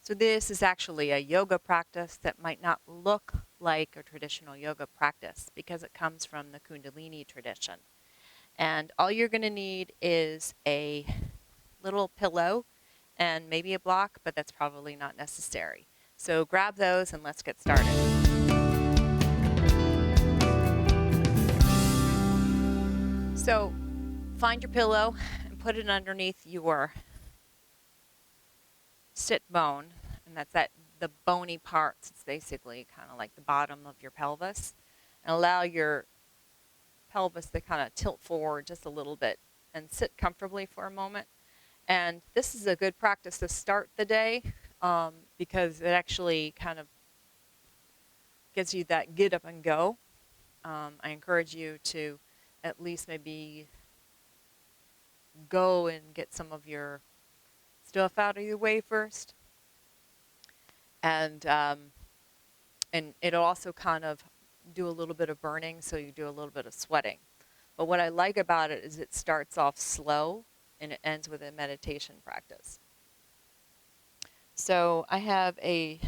So this is actually a yoga practice that might not look like a traditional yoga practice because it comes from the kundalini tradition. And all you're going to need is a little pillow and maybe a block, but that's probably not necessary. So grab those and let's get started. So find your pillow and put it underneath your sit bone, and that's the bony parts. It's basically kind of like the bottom of your pelvis, and allow your pelvis to kind of tilt forward just a little bit and sit comfortably for a moment. And this is a good practice to start the day because it actually kind of gives you that get up and go. I encourage you to at least maybe go and get some of your stuff out of your way first. And it'll also kind of do a little bit of burning, so you do a little bit of sweating. But what I like about it is it starts off slow and it ends with a meditation practice. So I have a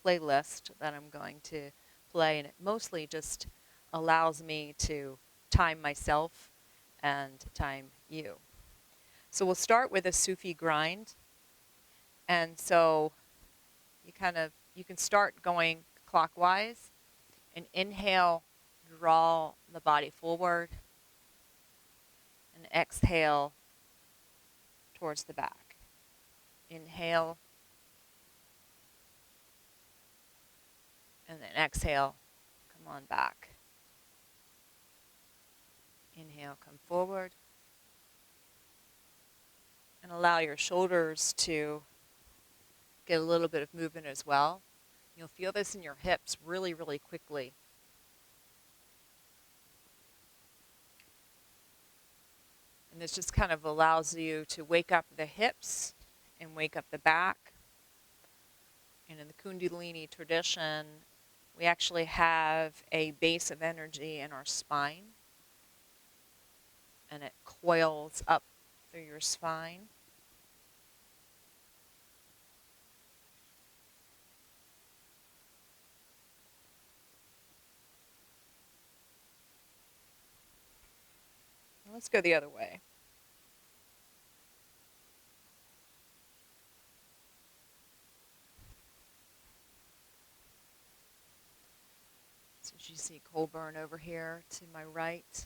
playlist that I'm going to play, and it mostly just allows me to time myself and time you. So we'll start with a Sufi grind. And so you can start going clockwise and inhale, draw the body forward, and exhale towards the back. Inhale, and then exhale, come on back. Inhale, come forward, and allow your shoulders to get a little bit of movement as well. You'll feel this in your hips really, really quickly. And this just kind of allows you to wake up the hips and wake up the back. And in the kundalini tradition, we actually have a base of energy in our spine, and it coils up through your spine. Let's go the other way. So you see Colburn over here to my right.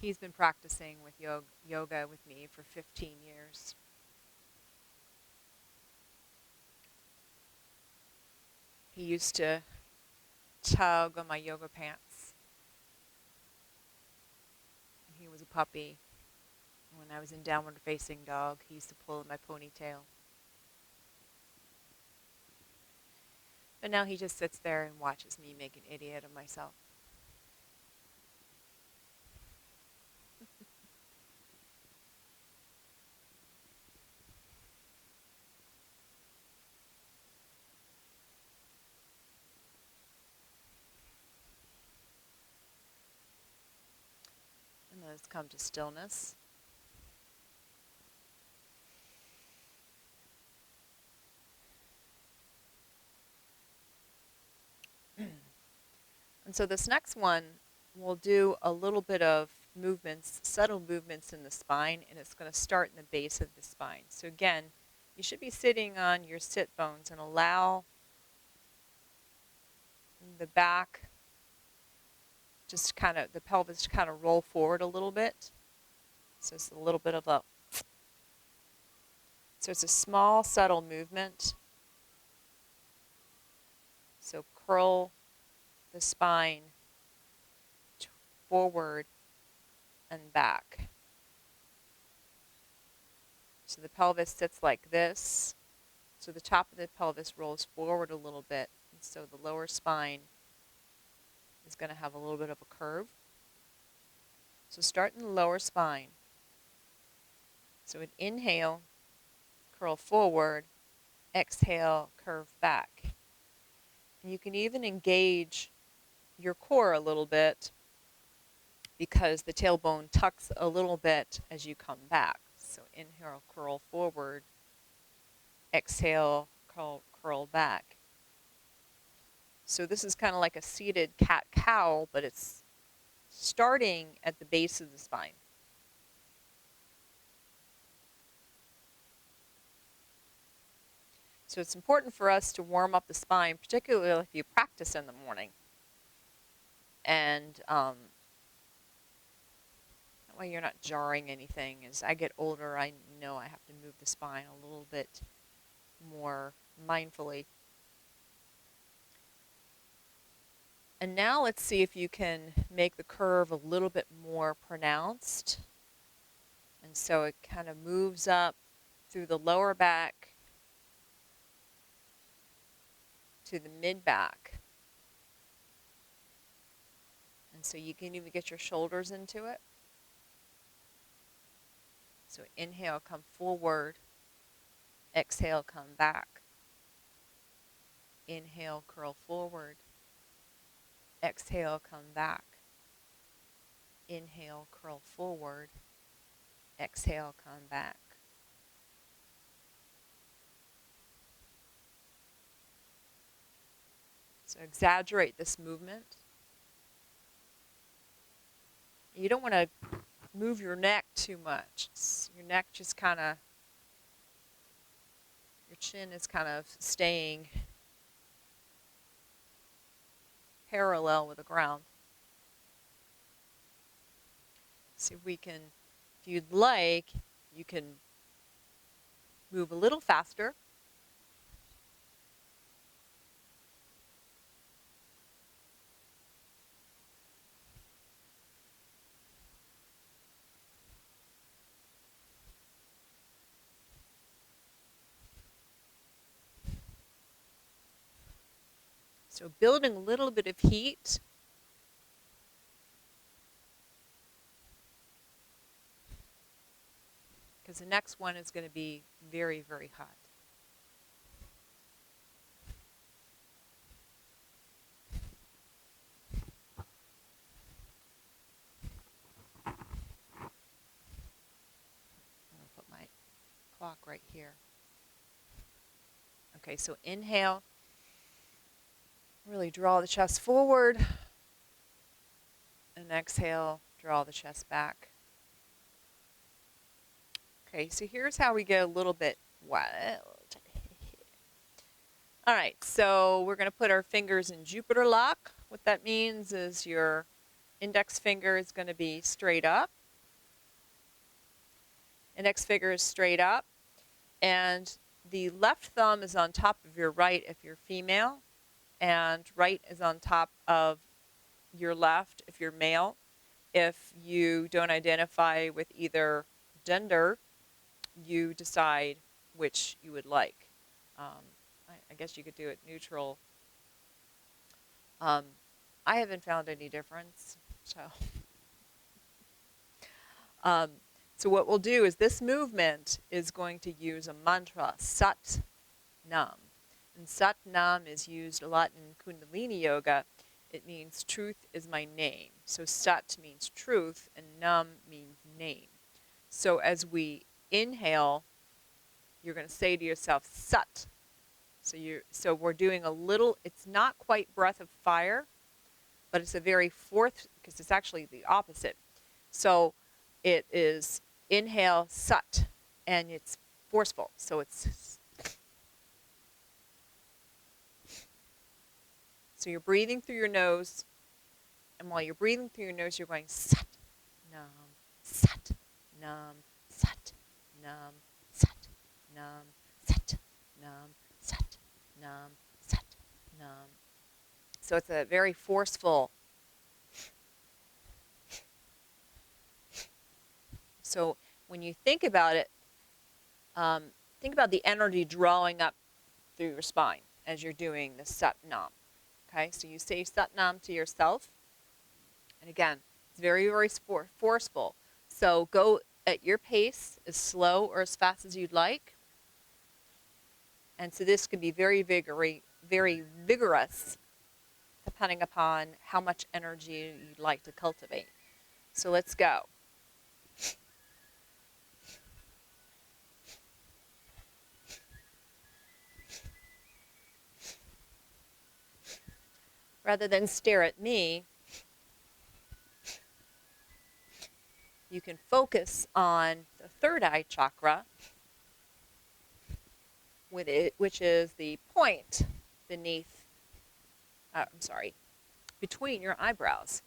He's been practicing with yoga with me for 15 years. He used to tug on my yoga pants when he was a puppy. When I was in downward facing dog, he used to pull in my ponytail. But now he just sits there and watches me make an idiot of myself. And let's come to stillness. And so this next one, we'll do a little bit of movements, subtle movements in the spine, and it's going to start in the base of the spine. So again, you should be sitting on your sit bones and allow the back, just kind of, the pelvis to kind of roll forward a little bit. So it's a little bit of a, so it's a small, subtle movement. So curl the spine forward and back. So the pelvis sits like this. So the top of the pelvis rolls forward a little bit. And so the lower spine is going to have a little bit of a curve. So start in the lower spine. So an inhale, curl forward, exhale, curve back. And you can even engage your core a little bit because the tailbone tucks a little bit as you come back. So inhale, curl forward, exhale, curl back. So this is kind of like a seated cat-cow, but it's starting at the base of the spine. So it's important for us to warm up the spine, particularly if you practice in the morning. And that way you're not jarring anything. As I get older, I know I have to move the spine a little bit more mindfully. And now let's see if you can make the curve a little bit more pronounced. And so it kind of moves up through the lower back to the mid-back. And so you can even get your shoulders into it. So inhale, come forward. Exhale, come back. Inhale, curl forward. Exhale, come back. Inhale, curl forward. Exhale, come back. So exaggerate this movement. You don't want to move your neck too much. Your neck just kind of, your chin is kind of staying parallel with the ground. See if we can, if you'd like, you can move a little faster. So building a little bit of heat. Because the next one is going to be very, very hot. I'm going to put my clock right here. Okay, so inhale. Really draw the chest forward. And exhale, draw the chest back. Okay, so here's how we get a little bit wild. All right, so we're going to put our fingers in Jupiter lock. What that means is your index finger is going to be straight up. Index finger is straight up. And the left thumb is on top of your right if you're female. And right is on top of your left if you're male. If you don't identify with either gender, you decide which you would like. I guess you could do it neutral. I haven't found any difference. So what we'll do is this movement is going to use a mantra, Sat Nam. And Sat Nam is used a lot in Kundalini Yoga. It means truth is my name. So Sat means truth and Nam means name. So as we inhale, you're going to say to yourself, Sat. So we're doing a little, it's not quite breath of fire, but it's a very fourth, because it's actually the opposite. So it is inhale, Sat, and it's forceful. So it's, so you're breathing through your nose, and while you're breathing through your nose, you're going Sat, Nam, Sat, Nam, Sat, Nam, Sat, Nam, Sat, Nam, Sat, Nam, Sat, Nam. So it's a very forceful. So when you think about it, think about the energy drawing up through your spine as you're doing the Sat Nam. Okay, so you say Sat Nam to yourself. And again, it's very, very forceful. So go at your pace, as slow or as fast as you'd like. And so this can be very vigorous, depending upon how much energy you'd like to cultivate. So let's go. rather than stare at me, you can focus on the third eye chakra, which is the point beneath, between your eyebrows.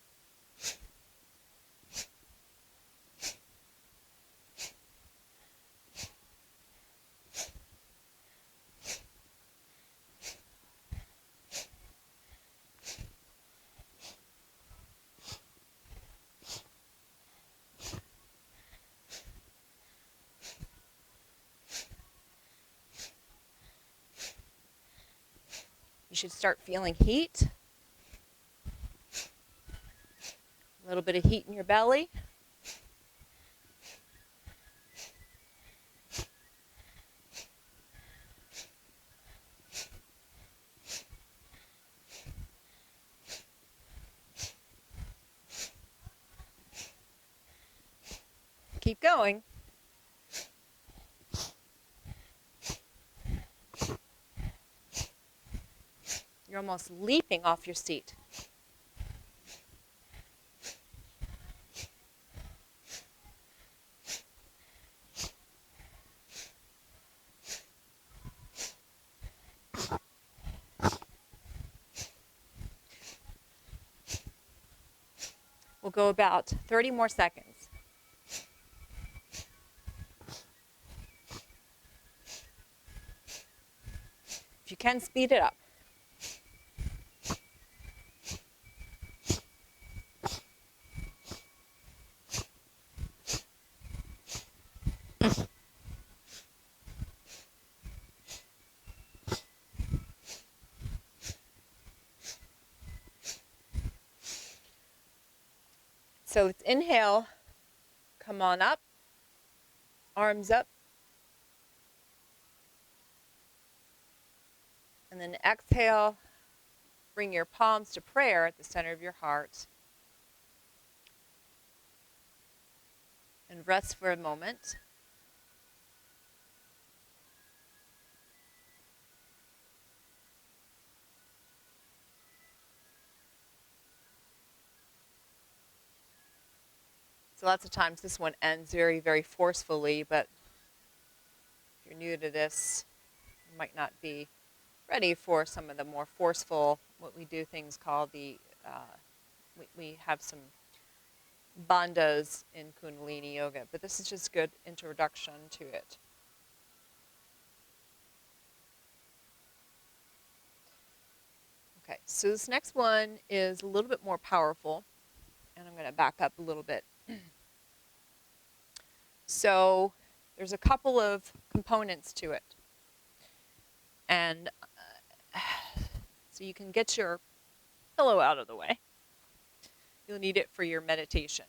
You should start feeling heat. A little bit of heat in your belly. Keep going. You're almost leaping off your seat. We'll go about 30 more seconds. If you can, speed it up. So it's inhale, come on up, arms up. And then exhale, bring your palms to prayer at the center of your heart. And rest for a moment. So lots of times this one ends very, very forcefully, but if you're new to this, you might not be ready for some of the more forceful, what we do things called we have some bandhas in kundalini yoga, but this is just good introduction to it. Okay, so this next one is a little bit more powerful, and I'm going to back up a little bit. So there's a couple of components to it. And so you can get your pillow out of the way. You'll need it for your meditation.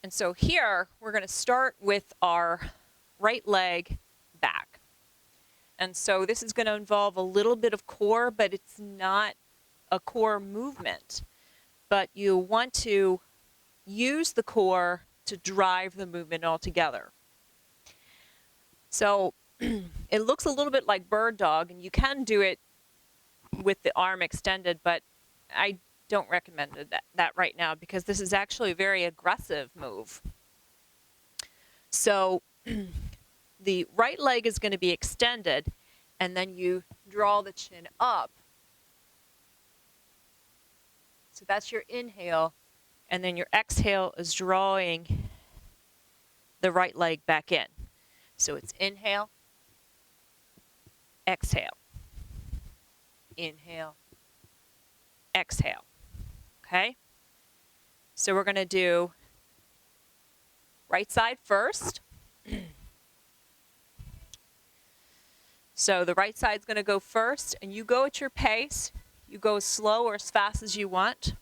And so here, we're going to start with our right leg back. And so this is going to involve a little bit of core, but it's not a core movement. But you want to use the core to drive the movement altogether. So it looks a little bit like bird dog, and you can do it with the arm extended, but I don't recommend that right now because this is actually a very aggressive move. So the right leg is going to be extended, and then you draw the chin up. So that's your inhale, and then your exhale is drawing the right leg back in. So it's inhale, exhale, inhale, exhale. Okay? So we're going to do right side first. So the right side's going to go first, and you go at your pace. You go as slow or as fast as you want.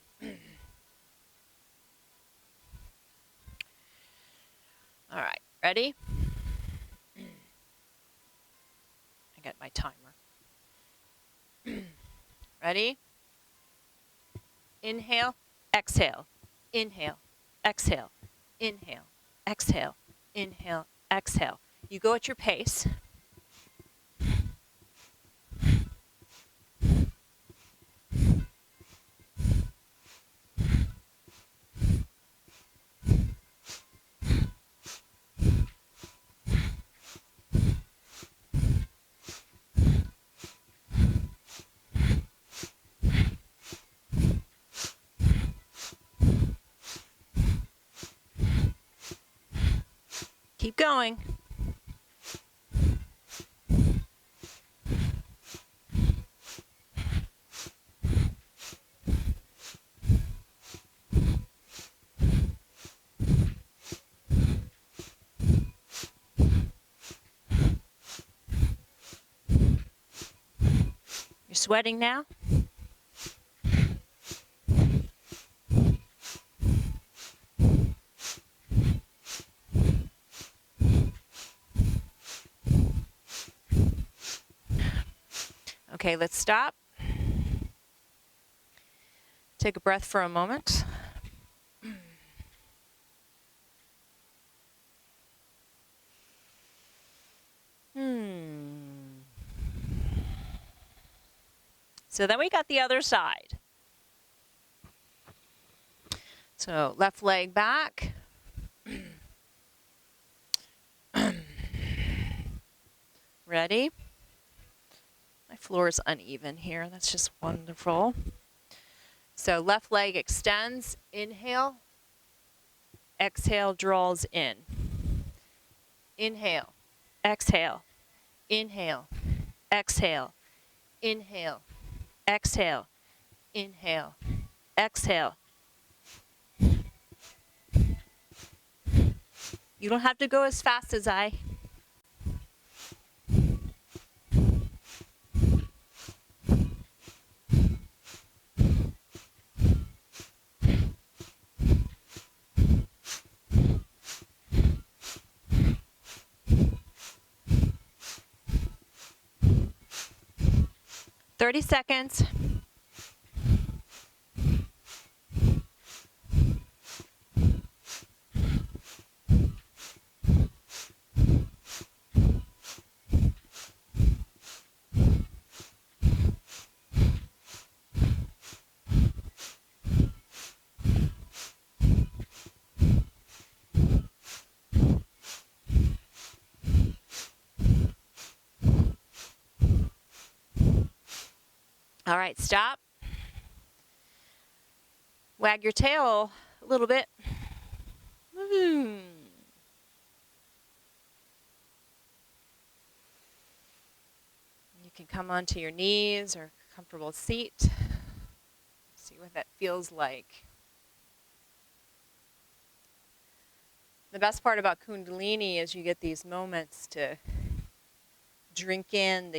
All right, ready? I got my timer. Ready? Inhale, exhale, inhale, exhale, inhale, exhale, inhale, exhale. You go at your pace. Keep going. You're sweating now? Okay, let's stop. Take a breath for a moment. So then we got the other side. So left leg back. Ready? My floor is uneven here. That's just wonderful. So left leg extends. Inhale. Exhale, draws in. Inhale. Exhale. Inhale. Exhale. Inhale. Exhale. Inhale. Exhale. You don't have to go as fast as I. "30 seconds. All right, stop. Wag your tail a little bit. You can come onto your knees or comfortable seat. See what that feels like. The best part about kundalini is you get these moments to drink in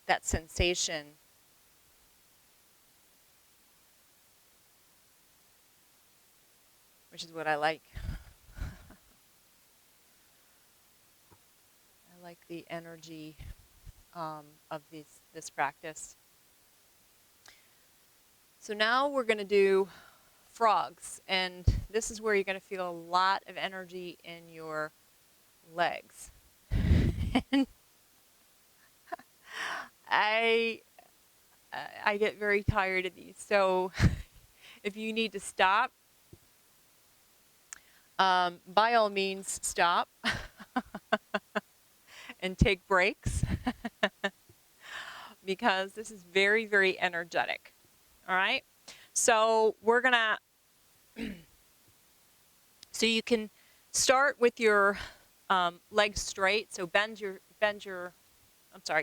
that sensation. Which is what I like. I like the energy of this practice. So now we're going to do frogs, and this is where you're going to feel a lot of energy in your legs. And I get very tired of these, so if you need to stop, by all means stop and take breaks because this is very, very energetic. All right, so we're gonna so you can start with your legs straight. So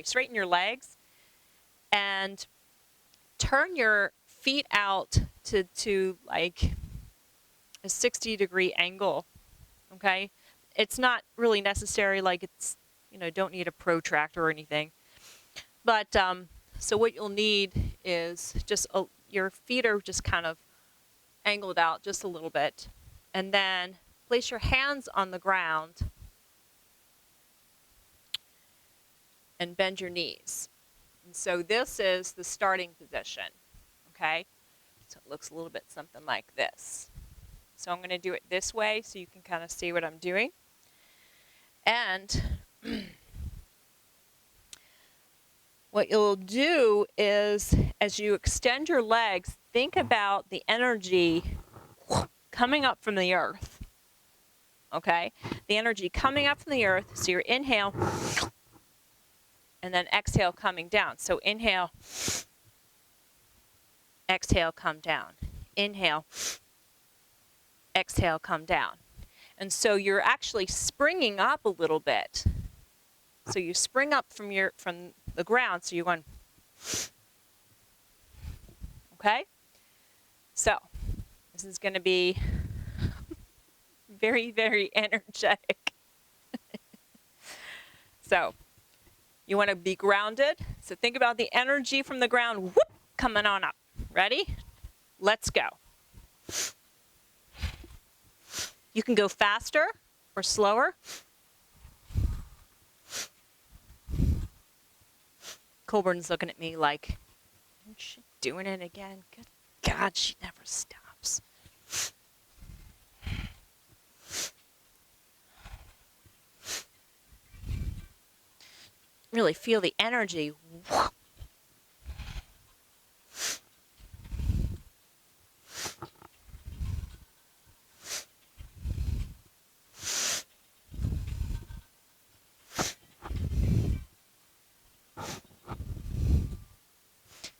straighten your legs and turn your feet out to like a 60-degree angle. Okay, it's not really necessary, like it's, don't need a protractor or anything, but so what you'll need is just your feet are just kind of angled out just a little bit, and then place your hands on the ground and bend your knees. And so this is the starting position, okay? So it looks a little bit something like this. So I'm going to do it this way so you can kind of see what I'm doing. And what you'll do is, as you extend your legs, think about the energy coming up from the earth, okay? The energy coming up from the earth, so your inhale, and then exhale coming down. So inhale, exhale, come down. Inhale, exhale, come down. And so you're actually springing up a little bit. So you spring up from the ground, so you're going, okay? So this is going to be very, very energetic. So you want to be grounded. So think about the energy from the ground, whoop, coming on up. Ready? Let's go. You can go faster or slower. Colburn's looking at me like, isn't she doing it again? Good God, she never stops. Really feel the energy.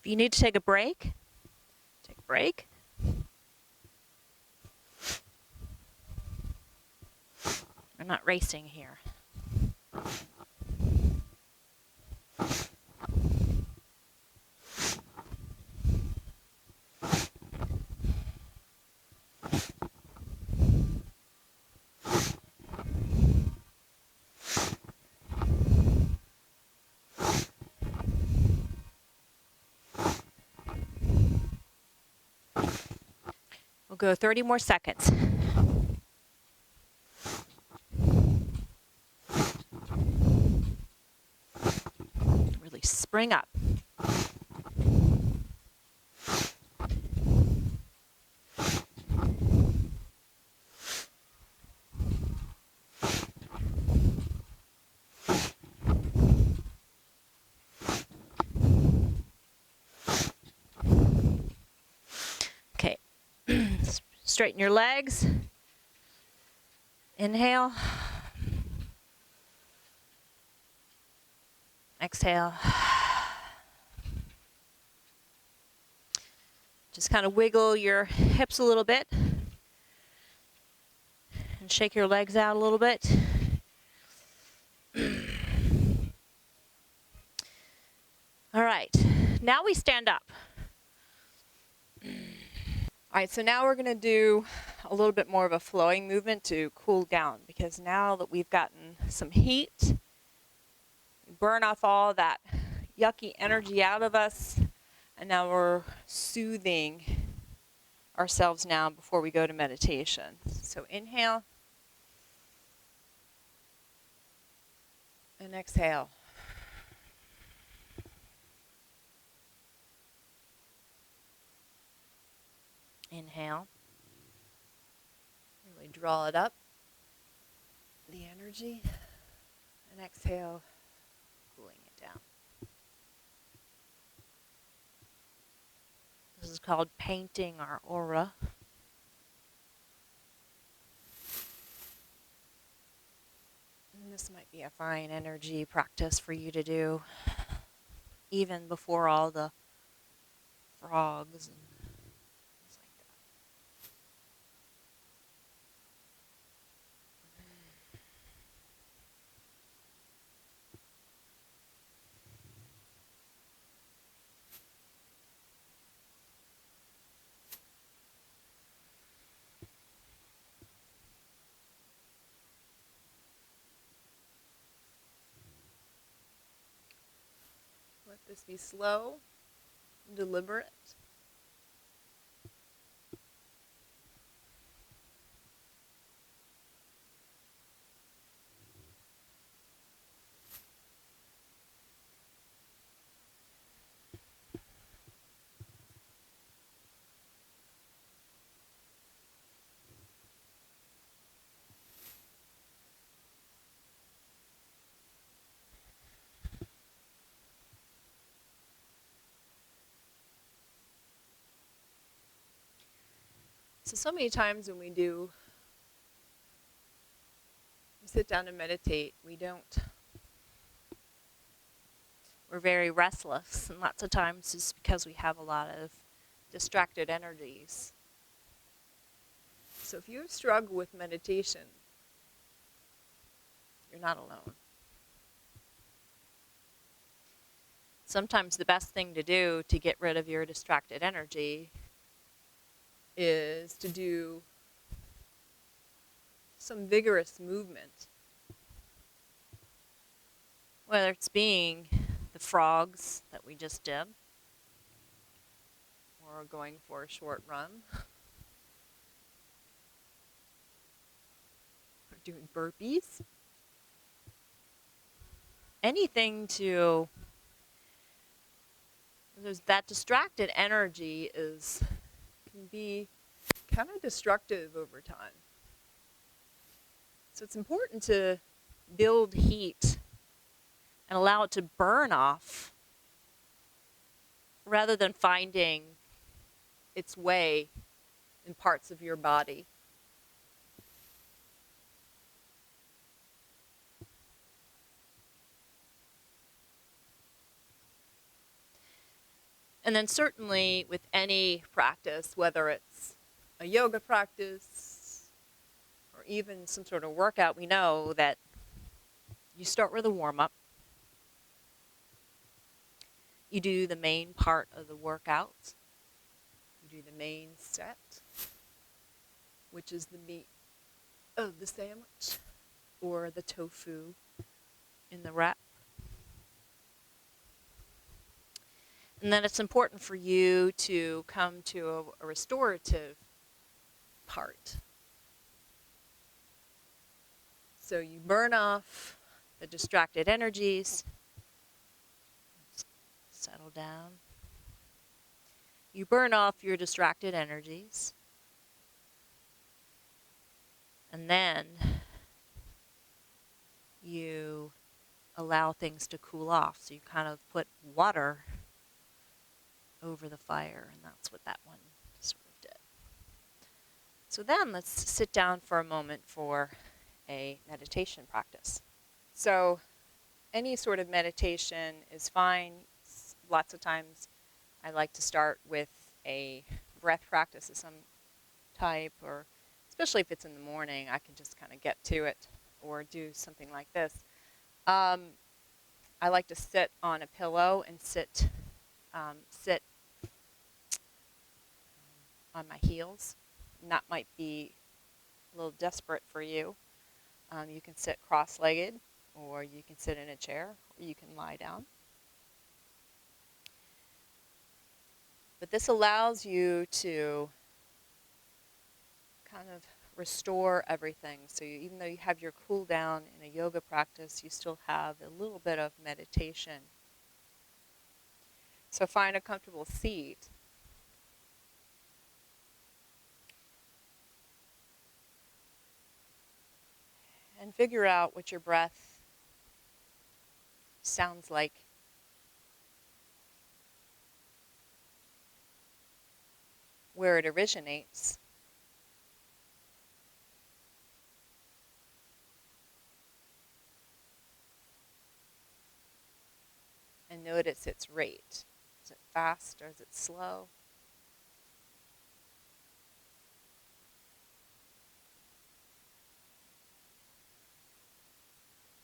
If you need to take a break, take a break. I'm not racing here. We'll go 30 more seconds. Really spring up. Okay. Straighten your legs. Inhale. Exhale. Just kind of wiggle your hips a little bit and shake your legs out a little bit. All right, now we stand up. All right, so now we're going to do a little bit more of a flowing movement to cool down, because now that we've gotten some heat, burn off all that yucky energy out of us, and now we're soothing ourselves now before we go to meditation. So inhale and exhale. Inhale. Really draw it up, the energy, and exhale, cooling it down. This is called painting our aura. And this might be a fine energy practice for you to do, even before all the frogs and things like that. Let this be slow and deliberate. So many times when we sit down and meditate, we're very restless, and lots of times it's because we have a lot of distracted energies. So if you struggle with meditation, You're not alone. Sometimes the best thing to do to get rid of your distracted energy is to do some vigorous movement. Whether it's being the frogs that we just did, or going for a short run, or doing burpees. Anything to, that distracted energy can be kind of destructive over time. So it's important to build heat and allow it to burn off rather than finding its way in parts of your body. And then certainly with any practice, whether it's a yoga practice or even some sort of workout, we know that you start with a warm-up. You do the main part of the workout. You do the main set, which is the meat of the sandwich or the tofu in the wrap. And then it's important for you to come to a restorative part. So you burn off the distracted energies. Settle down. You burn off your distracted energies. And then you allow things to cool off. So you kind of put water over the fire, and that's what that one sort of did. So then let's sit down for a moment for a meditation practice. So any sort of meditation is fine. Lots of times I like to start with a breath practice of some type, or especially if it's in the morning, I can just kind of get to it or do something like this. I like to sit on a pillow and sit on my heels. And that might be a little desperate for you. You can sit cross-legged, or you can sit in a chair, or you can lie down. But this allows you to kind of restore everything. So even though you have your cool down in a yoga practice, you still have a little bit of meditation. So find a comfortable seat. And figure out what your breath sounds like. Where it originates. And notice its rate. Is it fast or is it slow?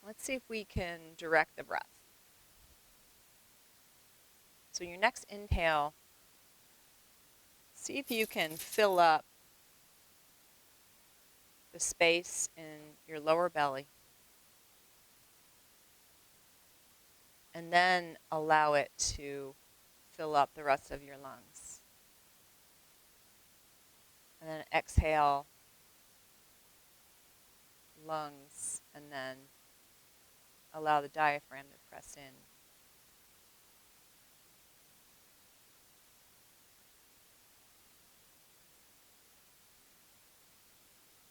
Let's see if we can direct the breath. So your next inhale, see if you can fill up the space in your lower belly. And then allow it to fill up the rest of your lungs. And then exhale, lungs, and then allow the diaphragm to press in.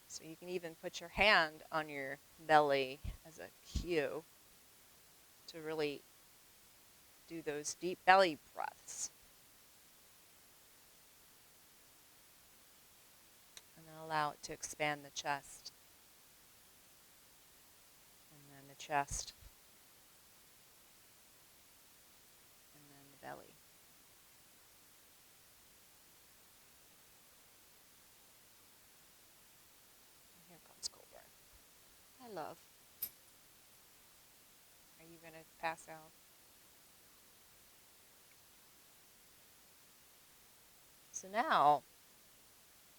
So you can even put your hand on your belly as a cue to really do those deep belly breaths. And then allow it to expand the chest. And then the chest. And then the belly. And here comes Colburn. Hi, love. going to pass out. So now,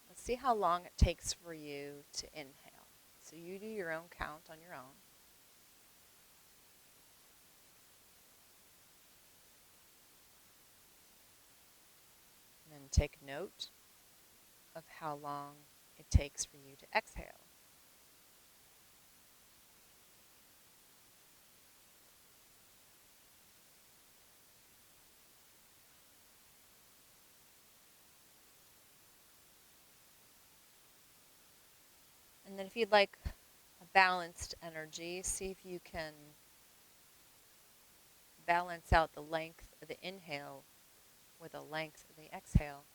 let's see how long it takes for you to inhale. So you do your own count on your own. And then take note of how long it takes for you to exhale. And then if you'd like a balanced energy, see if you can balance out the length of the inhale with the length of the exhale.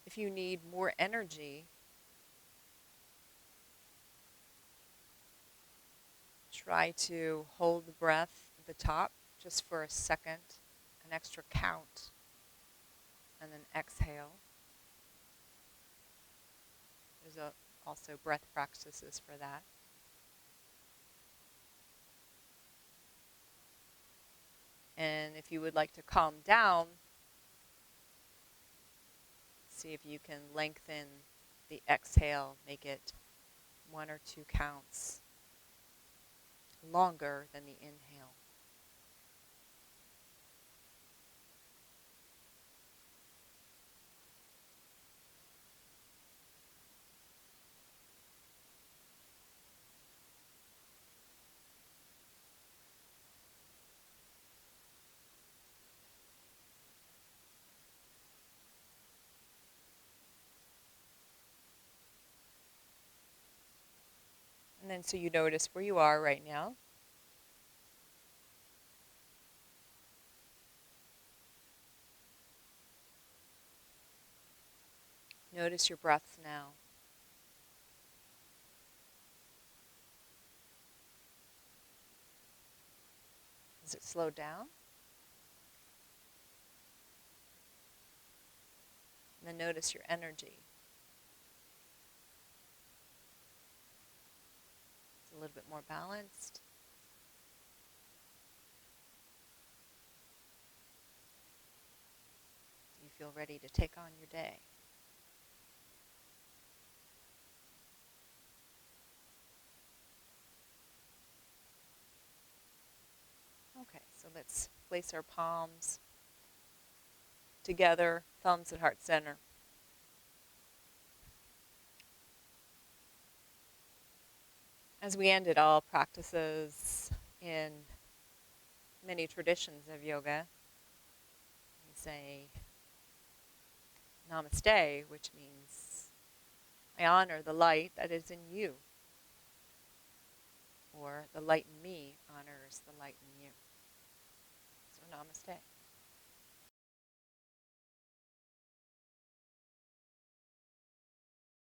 If you need more energy, try to hold the breath at the top just for a second, an extra count, and then exhale. There's also breath practices for that. And if you would like to calm down, see if you can lengthen the exhale, make it 1 or 2 counts longer than the inhale. And then so you notice where you are right now. Notice your breaths now. Is it slowed down? And then notice your energy. It's a little bit more balanced. You feel ready to take on your day. Okay, so let's place our palms together, thumbs at heart center. As we ended all practices in many traditions of yoga, we say namaste, which means I honor the light that is in you, or the light in me honors the light in you. So namaste.